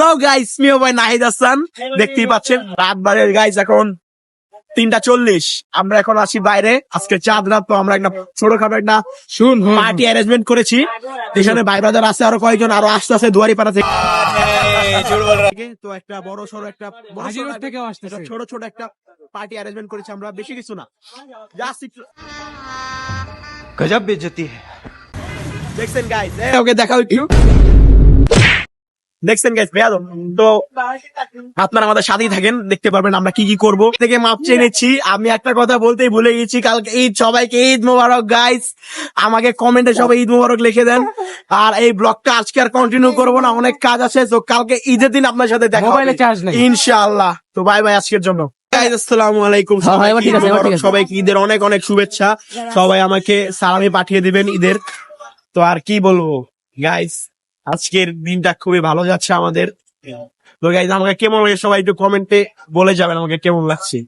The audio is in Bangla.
তো গাইস মিও ভাই নাহিদ হাসান দেখতেই পাচ্ছেন রাত বাড়ে গাইস এখন 3:40 আমরা এখন আছি বাইরে আজকে চাঁদ রাত তো আমরা একটা ছোটখাটো একটা পার্টি অ্যারেঞ্জমেন্ট করেছি যেখানে ভাই ব্রাদার আছে আরো কয়েকজন আরো আসতে আছে দুয়ারিপাড়া থেকে তো একটা বড় সড়ো একটা ছোট ছোট একটা পার্টি অ্যারেঞ্জমেন্ট করেছি আমরা বেশি কিছু না জাস্ট गजब बेइज्जती है দেখছেন গাইস ওকে দেখাও একটু দেখছেন গাইস তো আপনারা আমাদের সাথেই থাকেন দেখতে পারবেন আমরা কি কি করব থেকে মাপ চেয়ে নিচ্ছি আমি একটা কথা বলতেই ভুলে গেছি কালকে ঈদ সবাইকে ঈদ মোবারক গাইস আমাকে কমেন্টে সবাই ঈদ মোবারক লিখে দেন আর এই ব্লগটা আজকে আর কন্টিনিউ করবো না অনেক কাজ আছে তো কালকে ঈদের দিন আপনার সাথে দেখা হবে ইনশাআল্লাহ তো বাই বাই আজকের জন্য আসসালামু আলাইকুম সবাইকে ঈদের অনেক অনেক শুভেচ্ছা সবাই আমাকে সালামি পাঠিয়ে দিবেন ঈদের তো আর কি বলবো গাইস আজকের দিনটা খুবই ভালো যাচ্ছে আমাদের তো গাইস আমাকে কেমন লাগে সবাই একটু কমেন্টে বলে যাবেন আমাকে কেমন লাগছে